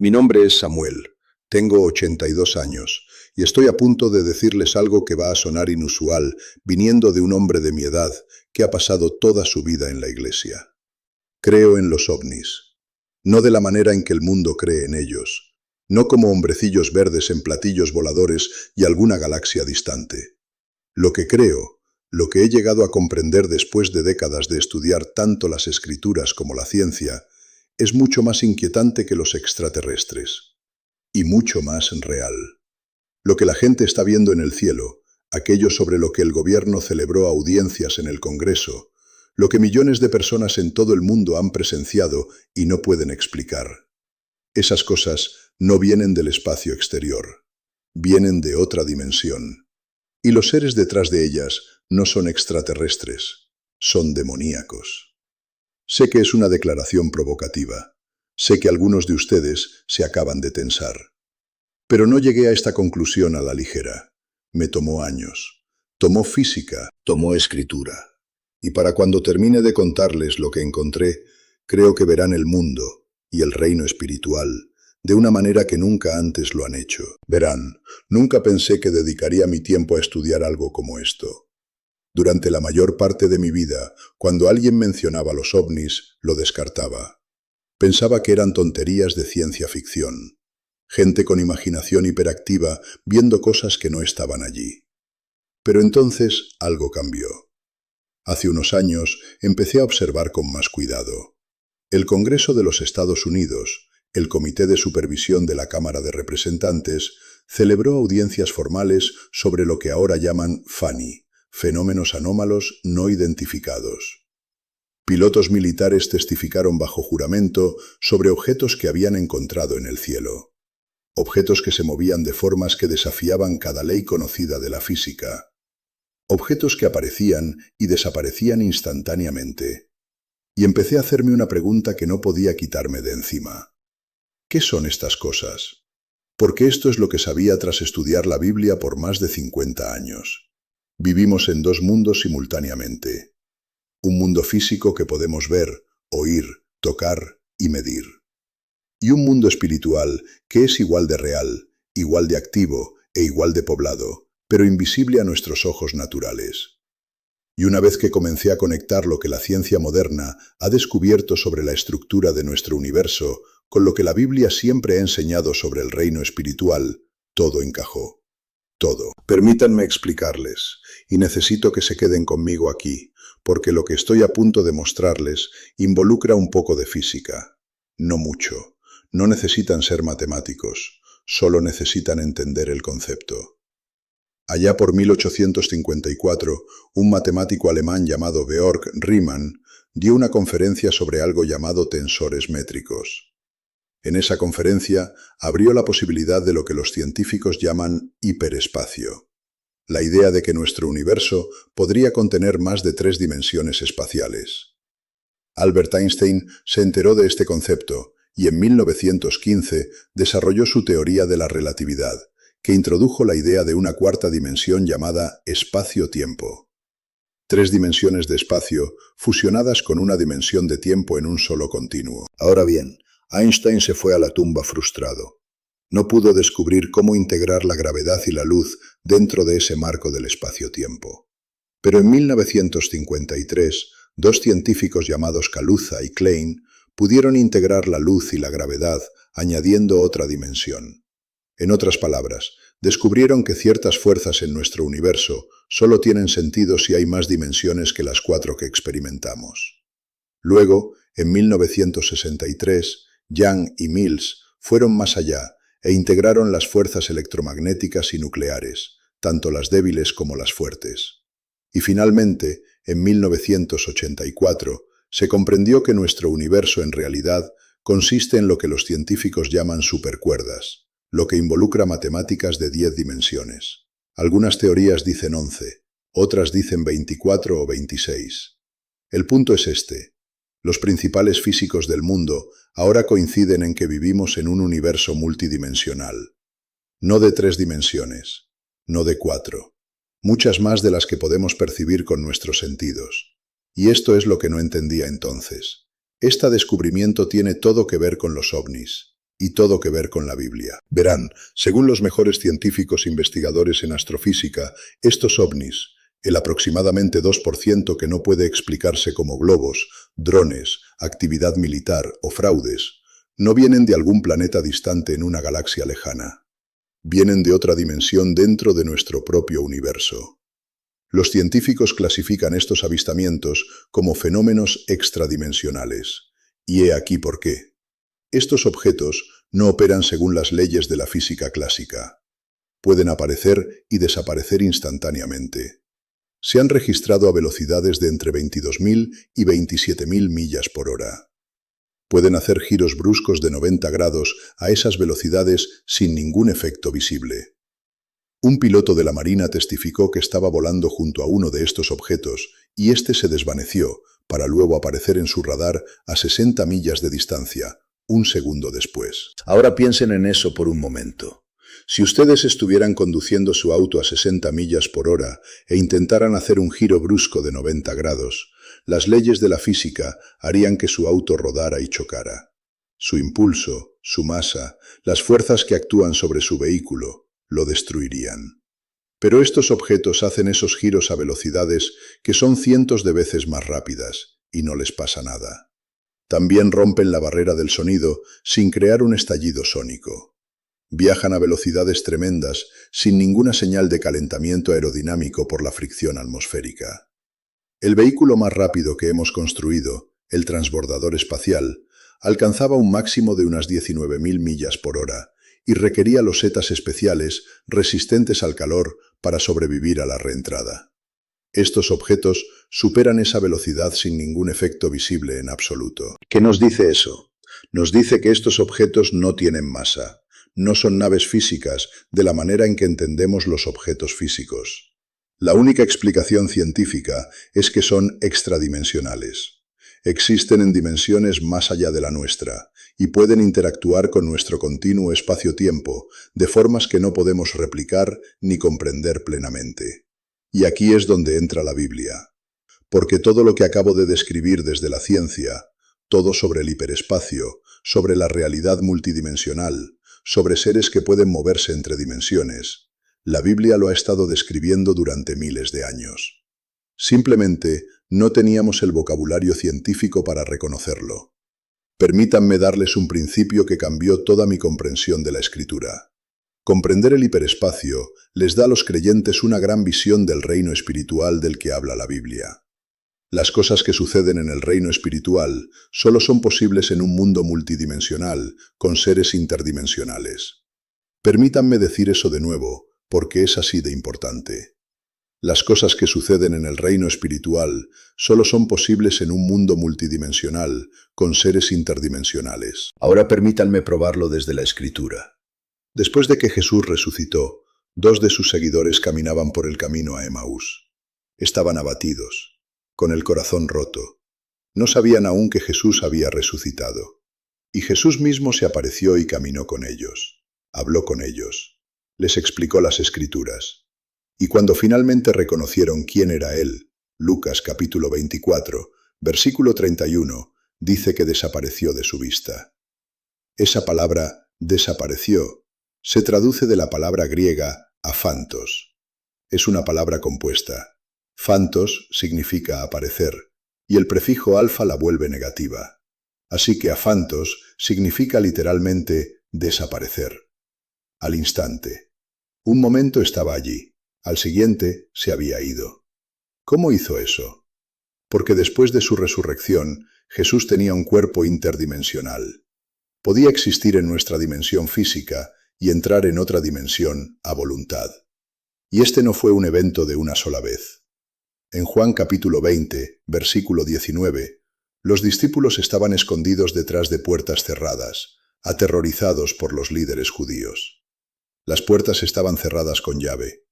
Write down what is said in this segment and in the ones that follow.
Mi nombre es Samuel, tengo 82 años y estoy a punto de decirles algo que va a sonar inusual viniendo de un hombre de mi edad que ha pasado toda su vida en la iglesia. Creo en los ovnis, no de la manera en que el mundo cree en ellos, no como hombrecillos verdes en platillos voladores y alguna galaxia distante. Lo que creo, lo que he llegado a comprender después de décadas de estudiar tanto las escrituras como la ciencia, es mucho más inquietante que los extraterrestres, y mucho más real. Lo que la gente está viendo en el cielo, aquello sobre lo que el gobierno celebró audiencias en el Congreso, lo que millones de personas en todo el mundo han presenciado y no pueden explicar. Esas cosas no vienen del espacio exterior, vienen de otra dimensión. Y los seres detrás de ellas no son extraterrestres, son demoníacos. Sé que es una declaración provocativa. Sé que algunos de ustedes se acaban de tensar. Pero no llegué a esta conclusión a la ligera. Me tomó años. Tomó física, tomó escritura. Y para cuando termine de contarles lo que encontré, creo que verán el mundo y el reino espiritual de una manera que nunca antes lo han hecho. Verán, nunca pensé que dedicaría mi tiempo a estudiar algo como esto. Durante la mayor parte de mi vida, cuando alguien mencionaba los ovnis, lo descartaba. Pensaba que eran tonterías de ciencia ficción. Gente con imaginación hiperactiva viendo cosas que no estaban allí. Pero entonces algo cambió. Hace unos años empecé a observar con más cuidado. El Congreso de los Estados Unidos, el Comité de Supervisión de la Cámara de Representantes, celebró audiencias formales sobre lo que ahora llaman FANI, fenómenos anómalos no identificados. Pilotos militares testificaron bajo juramento sobre objetos que habían encontrado en el cielo. Objetos que se movían de formas que desafiaban cada ley conocida de la física. Objetos que aparecían y desaparecían instantáneamente. Y empecé a hacerme una pregunta que no podía quitarme de encima. ¿Qué son estas cosas? Porque esto es lo que sabía tras estudiar la Biblia por más de 50 años. Vivimos en dos mundos simultáneamente. Un mundo físico que podemos ver, oír, tocar y medir. Y un mundo espiritual que es igual de real, igual de activo e igual de poblado, pero invisible a nuestros ojos naturales. Y una vez que comencé a conectar lo que la ciencia moderna ha descubierto sobre la estructura de nuestro universo con lo que la Biblia siempre ha enseñado sobre el reino espiritual, todo encajó. Todo. Permítanme explicarles, y necesito que se queden conmigo aquí, porque lo que estoy a punto de mostrarles involucra un poco de física. No mucho. No necesitan ser matemáticos, solo necesitan entender el concepto. Allá por 1854, un matemático alemán llamado Georg Riemann dio una conferencia sobre algo llamado tensores métricos. En esa conferencia abrió la posibilidad de lo que los científicos llaman hiperespacio. La idea de que nuestro universo podría contener más de 3 dimensiones espaciales. Albert Einstein se enteró de este concepto y en 1915 desarrolló su teoría de la relatividad, que introdujo la idea de una cuarta dimensión llamada espacio-tiempo. 3 dimensiones de espacio fusionadas con una dimensión de tiempo en un solo continuo. Ahora bien, Einstein se fue a la tumba frustrado. No pudo descubrir cómo integrar la gravedad y la luz dentro de ese marco del espacio-tiempo. Pero en 1953, 2 científicos llamados Kaluza y Klein pudieron integrar la luz y la gravedad añadiendo otra dimensión. En otras palabras, descubrieron que ciertas fuerzas en nuestro universo solo tienen sentido si hay más dimensiones que las 4 que experimentamos. Luego, en 1963, Young y Mills fueron más allá e integraron las fuerzas electromagnéticas y nucleares, tanto las débiles como las fuertes. Y finalmente, en 1984, se comprendió que nuestro universo en realidad consiste en lo que los científicos llaman supercuerdas, lo que involucra matemáticas de 10 dimensiones. Algunas teorías dicen 11, otras dicen 24 o 26. El punto es este. Los principales físicos del mundo ahora coinciden en que vivimos en un universo multidimensional. No de 3 dimensiones, no de 4. Muchas más de las que podemos percibir con nuestros sentidos. Y esto es lo que no entendía entonces. Este descubrimiento tiene todo que ver con los ovnis. y todo que ver con la Biblia. Verán, según los mejores científicos investigadores en astrofísica, estos ovnis, el aproximadamente 2% que no puede explicarse como globos, drones, actividad militar o fraudes, no vienen de algún planeta distante en una galaxia lejana. Vienen de otra dimensión dentro de nuestro propio universo. Los científicos clasifican estos avistamientos como fenómenos extradimensionales. Y he aquí por qué. Estos objetos no operan según las leyes de la física clásica. Pueden aparecer y desaparecer instantáneamente. Se han registrado a velocidades de entre 22.000 y 27.000 millas por hora. Pueden hacer giros bruscos de 90 grados a esas velocidades sin ningún efecto visible. Un piloto de la Marina testificó que estaba volando junto a uno de estos objetos y este se desvaneció para luego aparecer en su radar a 60 millas de distancia, un segundo después. Ahora piensen en eso por un momento. Si ustedes estuvieran conduciendo su auto a 60 millas por hora e intentaran hacer un giro brusco de 90 grados, las leyes de la física harían que su auto rodara y chocara. Su impulso, su masa, las fuerzas que actúan sobre su vehículo, lo destruirían. Pero estos objetos hacen esos giros a velocidades que son cientos de veces más rápidas, y no les pasa nada. También rompen la barrera del sonido sin crear un estallido sónico. Viajan a velocidades tremendas sin ninguna señal de calentamiento aerodinámico por la fricción atmosférica. El vehículo más rápido que hemos construido, el transbordador espacial, alcanzaba un máximo de unas 19.000 millas por hora y requería losetas especiales resistentes al calor para sobrevivir a la reentrada. Estos objetos superan esa velocidad sin ningún efecto visible en absoluto. ¿Qué nos dice eso? Nos dice que estos objetos no tienen masa, no son naves físicas de la manera en que entendemos los objetos físicos. La única explicación científica es que son extradimensionales. Existen en dimensiones más allá de la nuestra y pueden interactuar con nuestro continuo espacio-tiempo de formas que no podemos replicar ni comprender plenamente. Y aquí es donde entra la Biblia. Porque todo lo que acabo de describir desde la ciencia, todo sobre el hiperespacio, sobre la realidad multidimensional, sobre seres que pueden moverse entre dimensiones, la Biblia lo ha estado describiendo durante miles de años. Simplemente no teníamos el vocabulario científico para reconocerlo. Permítanme darles un principio que cambió toda mi comprensión de la Escritura. Comprender el hiperespacio les da a los creyentes una gran visión del reino espiritual del que habla la Biblia. Las cosas que suceden en el reino espiritual solo son posibles en un mundo multidimensional, con seres interdimensionales. Permítanme decir eso de nuevo, porque es así de importante. Las cosas que suceden en el reino espiritual solo son posibles en un mundo multidimensional, con seres interdimensionales. Ahora permítanme probarlo desde la Escritura. Después de que Jesús resucitó, 2 de sus seguidores caminaban por el camino a Emaús. Estaban abatidos, con el corazón roto. No sabían aún que Jesús había resucitado. Y Jesús mismo se apareció y caminó con ellos. Habló con ellos. Les explicó las Escrituras. Y cuando finalmente reconocieron quién era Él, Lucas capítulo 24, versículo 31, dice que desapareció de su vista. Esa palabra, desapareció, se traduce de la palabra griega aphantos. Es una palabra compuesta. Phantos significa aparecer, y el prefijo alfa la vuelve negativa. Así que aphantos significa literalmente desaparecer. Al instante. Un momento estaba allí. Al siguiente se había ido. ¿Cómo hizo eso? Porque después de su resurrección, Jesús tenía un cuerpo interdimensional. Podía existir en nuestra dimensión física y entrar en otra dimensión a voluntad. Y este no fue un evento de una sola vez. En Juan capítulo 20, versículo 19, los discípulos estaban escondidos detrás de puertas cerradas, aterrorizados por los líderes judíos. Las puertas estaban cerradas con llave.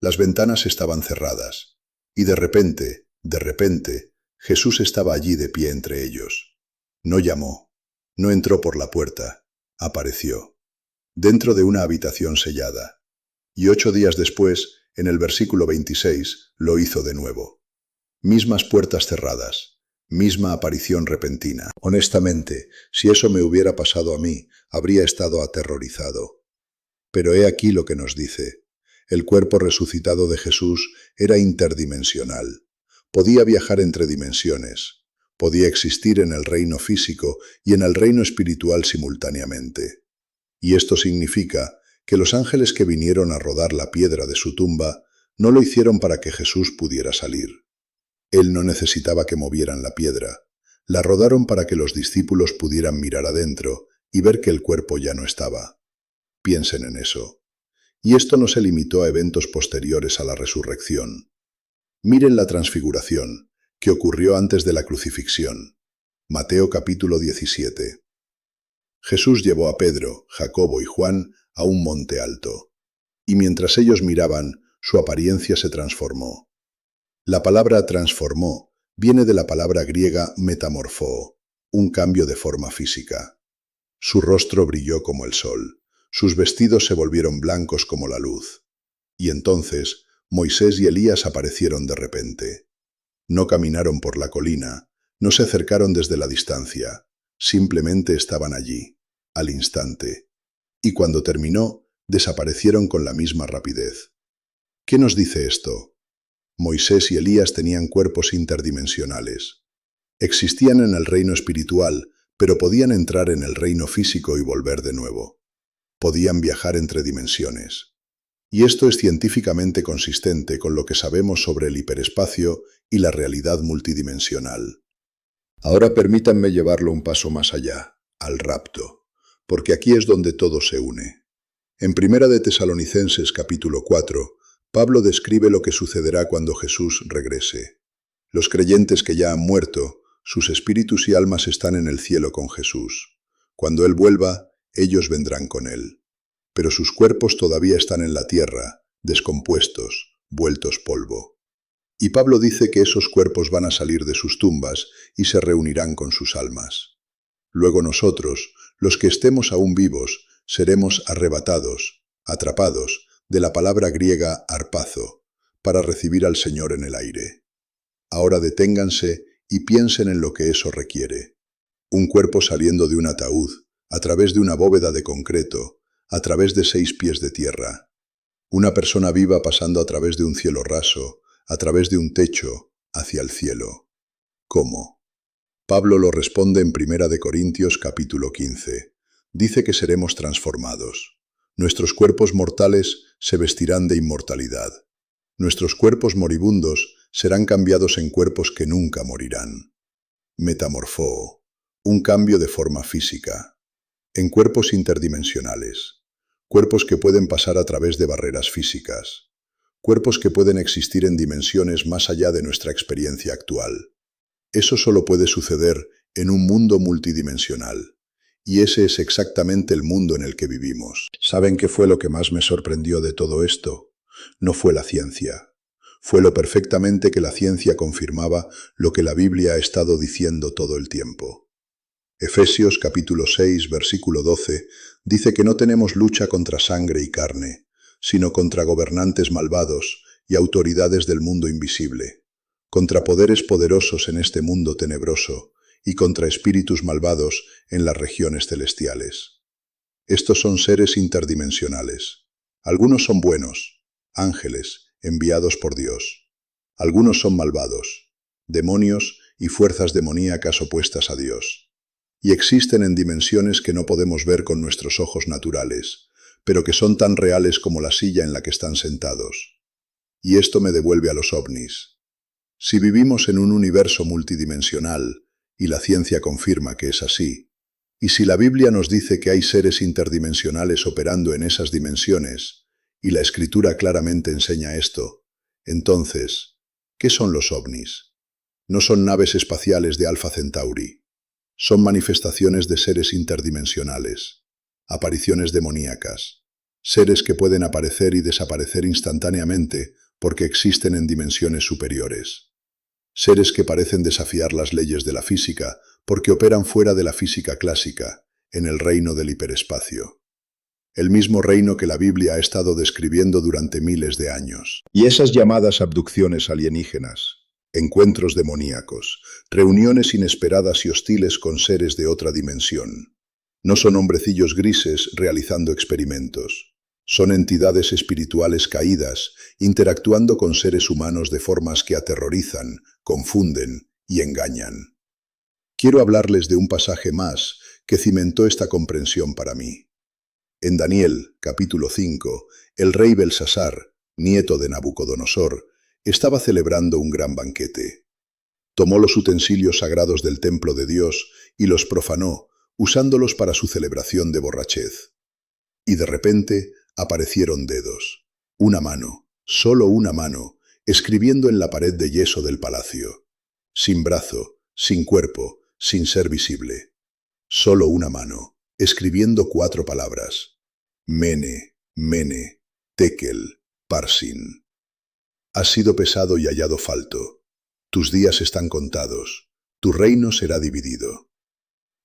Las ventanas estaban cerradas, y de repente, Jesús estaba allí de pie entre ellos. No llamó, no entró por la puerta, apareció, dentro de una habitación sellada. Y 8 días después, en el versículo 26, lo hizo de nuevo. Mismas puertas cerradas, Misma aparición repentina. Honestamente, si eso me hubiera pasado a mí, habría estado aterrorizado. Pero he aquí lo que nos dice. El cuerpo resucitado de Jesús era interdimensional. Podía viajar entre dimensiones. Podía existir en el reino físico y en el reino espiritual simultáneamente. Y esto significa que los ángeles que vinieron a rodar la piedra de su tumba no lo hicieron para que Jesús pudiera salir. Él no necesitaba que movieran la piedra. La rodaron para que los discípulos pudieran mirar adentro y ver que el cuerpo ya no estaba. Piensen en eso. Y esto no se limitó a eventos posteriores a la resurrección. Miren la transfiguración, que ocurrió antes de la crucifixión. Mateo capítulo 17. Jesús llevó a Pedro, Jacobo y Juan a un monte alto. Y mientras ellos miraban, su apariencia se transformó. La palabra transformó viene de la palabra griega metamorfó, un cambio de forma física. Su rostro brilló como el sol, sus vestidos se volvieron blancos como la luz. Y entonces Moisés y Elías aparecieron de repente. No caminaron por la colina, no se acercaron desde la distancia, simplemente estaban allí, al instante. Y cuando terminó, desaparecieron con la misma rapidez. ¿Qué nos dice esto? Moisés y Elías tenían cuerpos interdimensionales. Existían en el reino espiritual, pero podían entrar en el reino físico y volver de nuevo. Podían viajar entre dimensiones. Y esto es científicamente consistente con lo que sabemos sobre el hiperespacio y la realidad multidimensional. Ahora permítanme llevarlo un paso más allá, al rapto, porque aquí es donde todo se une. En Primera de Tesalonicenses capítulo 4, Pablo describe lo que sucederá cuando Jesús regrese. Los creyentes que ya han muerto, sus espíritus y almas están en el cielo con Jesús. Cuando Él vuelva, ellos vendrán con Él. Pero sus cuerpos todavía están en la tierra, descompuestos, vueltos polvo. Y Pablo dice que esos cuerpos van a salir de sus tumbas y se reunirán con sus almas. Luego nosotros, los que estemos aún vivos, seremos arrebatados, atrapados, de la palabra griega harpazo, para recibir al Señor en el aire. Ahora deténganse y piensen en lo que eso requiere. Un cuerpo saliendo de un ataúd, a través de una bóveda de concreto, a través de 6 pies de tierra. Una persona viva pasando a través de un cielo raso, a través de un techo, hacia el cielo. ¿Cómo? Pablo lo responde en Primera de Corintios capítulo 15. Dice que seremos transformados. Nuestros cuerpos mortales se vestirán de inmortalidad. Nuestros cuerpos moribundos serán cambiados en cuerpos que nunca morirán. Metamorfó, un cambio de forma física. En cuerpos interdimensionales. Cuerpos que pueden pasar a través de barreras físicas. Cuerpos que pueden existir en dimensiones más allá de nuestra experiencia actual. Eso solo puede suceder en un mundo multidimensional. Y ese es exactamente el mundo en el que vivimos. ¿Saben qué fue lo que más me sorprendió de todo esto? No fue la ciencia. Fue lo perfectamente que la ciencia confirmaba lo que la Biblia ha estado diciendo todo el tiempo. Efesios capítulo 6, versículo 12, dice que no tenemos lucha contra sangre y carne, sino contra gobernantes malvados y autoridades del mundo invisible, contra poderes poderosos en este mundo tenebroso, y contra espíritus malvados en las regiones celestiales. Estos son seres interdimensionales. Algunos son buenos, ángeles, enviados por Dios. Algunos son malvados, demonios y fuerzas demoníacas opuestas a Dios. Y existen en dimensiones que no podemos ver con nuestros ojos naturales, pero que son tan reales como la silla en la que están sentados. Y esto me devuelve a los ovnis. Si vivimos en un universo multidimensional, y la ciencia confirma que es así, y si la Biblia nos dice que hay seres interdimensionales operando en esas dimensiones, y la Escritura claramente enseña esto, entonces, ¿qué son los ovnis? No son naves espaciales de Alpha Centauri. Son manifestaciones de seres interdimensionales, apariciones demoníacas, seres que pueden aparecer y desaparecer instantáneamente porque existen en dimensiones superiores. Seres que parecen desafiar las leyes de la física porque operan fuera de la física clásica, en el reino del hiperespacio. El mismo reino que la Biblia ha estado describiendo durante miles de años. Y esas llamadas abducciones alienígenas, encuentros demoníacos, reuniones inesperadas y hostiles con seres de otra dimensión. No son hombrecillos grises realizando experimentos. Son entidades espirituales caídas, interactuando con seres humanos de formas que aterrorizan, confunden y engañan. Quiero hablarles de un pasaje más que cimentó esta comprensión para mí. En Daniel, capítulo 5, el rey Belsasar, nieto de Nabucodonosor, estaba celebrando un gran banquete. Tomó los utensilios sagrados del templo de Dios y los profanó, usándolos para su celebración de borrachez. Y de repente aparecieron dedos, una mano, solo una mano, escribiendo en la pared de yeso del palacio. Sin brazo, sin cuerpo, sin ser visible. Solo una mano, escribiendo 4 palabras. Mene, Mene, Tekel, Parsin. Has sido pesado y hallado falto. Tus días están contados. Tu reino será dividido.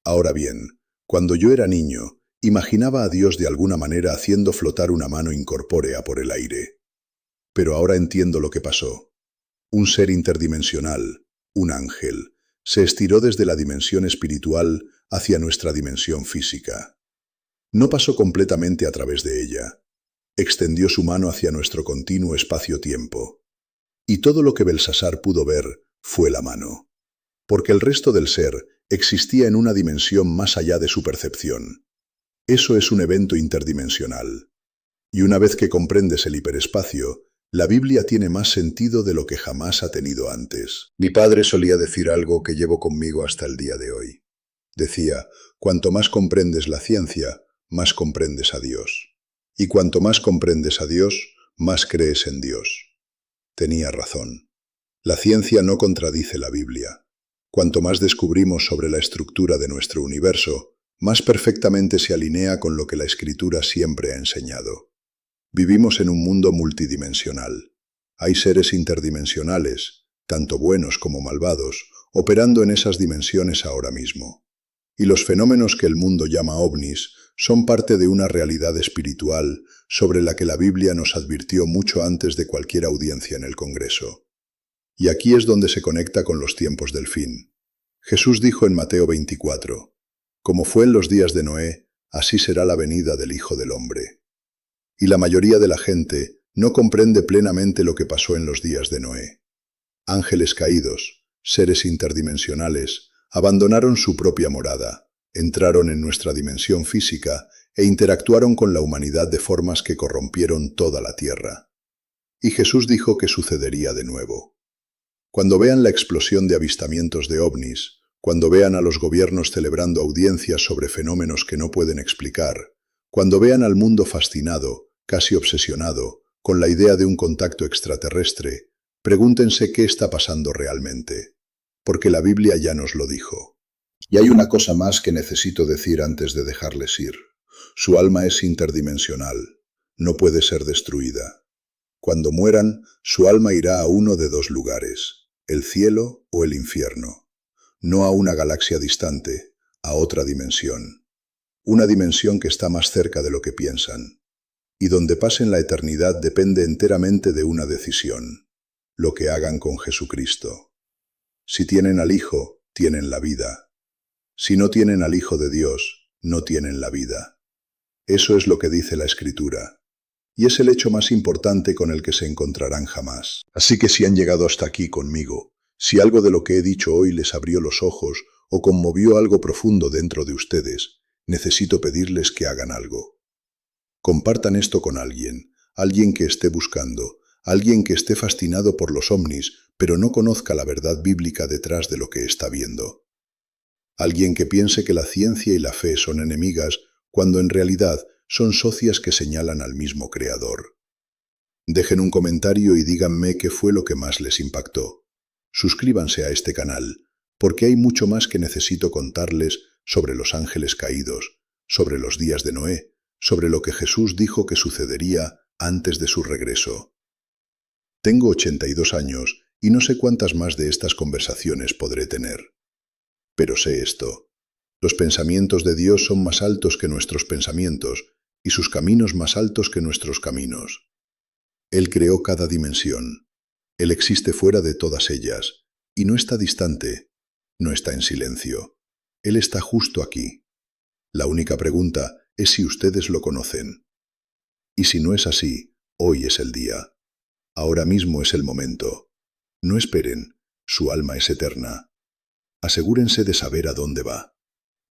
Ahora bien, cuando yo era niño, imaginaba a Dios de alguna manera haciendo flotar una mano incorpórea por el aire. Pero ahora entiendo lo que pasó. Un ser interdimensional, un ángel, se estiró desde la dimensión espiritual hacia nuestra dimensión física. No pasó completamente a través de ella. Extendió su mano hacia nuestro continuo espacio-tiempo. Y todo lo que Belsasar pudo ver fue la mano. Porque el resto del ser existía en una dimensión más allá de su percepción. Eso es un evento interdimensional. Y una vez que comprendes el hiperespacio, la Biblia tiene más sentido de lo que jamás ha tenido antes. Mi padre solía decir algo que llevo conmigo hasta el día de hoy. Decía, cuanto más comprendes la ciencia, más comprendes a Dios. Y cuanto más comprendes a Dios, más crees en Dios. Tenía razón. La ciencia no contradice la Biblia. Cuanto más descubrimos sobre la estructura de nuestro universo, más perfectamente se alinea con lo que la Escritura siempre ha enseñado. Vivimos en un mundo multidimensional. Hay seres interdimensionales, tanto buenos como malvados, operando en esas dimensiones ahora mismo. Y los fenómenos que el mundo llama ovnis son parte de una realidad espiritual sobre la que la Biblia nos advirtió mucho antes de cualquier audiencia en el Congreso. Y aquí es donde se conecta con los tiempos del fin. Jesús dijo en Mateo 24, como fue en los días de Noé, así será la venida del Hijo del Hombre. Y la mayoría de la gente no comprende plenamente lo que pasó en los días de Noé. Ángeles caídos, seres interdimensionales, abandonaron su propia morada, entraron en nuestra dimensión física e interactuaron con la humanidad de formas que corrompieron toda la tierra. Y Jesús dijo que sucedería de nuevo. Cuando vean la explosión de avistamientos de ovnis, cuando vean a los gobiernos celebrando audiencias sobre fenómenos que no pueden explicar, cuando vean al mundo fascinado, casi obsesionado, con la idea de un contacto extraterrestre, pregúntense qué está pasando realmente, porque la Biblia ya nos lo dijo. Y hay una cosa más que necesito decir antes de dejarles ir. Su alma es interdimensional, no puede ser destruida. Cuando mueran, su alma irá a uno de 2 lugares, el cielo o el infierno. No a una galaxia distante, a otra dimensión. Una dimensión que está más cerca de lo que piensan. Y donde pasen la eternidad depende enteramente de una decisión, lo que hagan con Jesucristo. Si tienen al Hijo, tienen la vida. Si no tienen al Hijo de Dios, no tienen la vida. Eso es lo que dice la Escritura. Y es el hecho más importante con el que se encontrarán jamás. Así que si han llegado hasta aquí conmigo, si algo de lo que he dicho hoy les abrió los ojos o conmovió algo profundo dentro de ustedes, necesito pedirles que hagan algo. Compartan esto con alguien que esté buscando, alguien que esté fascinado por los ovnis, pero no conozca la verdad bíblica detrás de lo que está viendo. Alguien que piense que la ciencia y la fe son enemigas, cuando en realidad son socias que señalan al mismo Creador. Dejen un comentario y díganme qué fue lo que más les impactó. Suscríbanse a este canal, porque hay mucho más que necesito contarles sobre los ángeles caídos, sobre los días de Noé, sobre lo que Jesús dijo que sucedería antes de su regreso. Tengo 82 años y no sé cuántas más de estas conversaciones podré tener. Pero sé esto. Los pensamientos de Dios son más altos que nuestros pensamientos y sus caminos más altos que nuestros caminos. Él creó cada dimensión. Él existe fuera de todas ellas, y no está distante, no está en silencio. Él está justo aquí. La única pregunta es si ustedes lo conocen. Y si no es así, hoy es el día. Ahora mismo es el momento. No esperen, su alma es eterna. Asegúrense de saber a dónde va.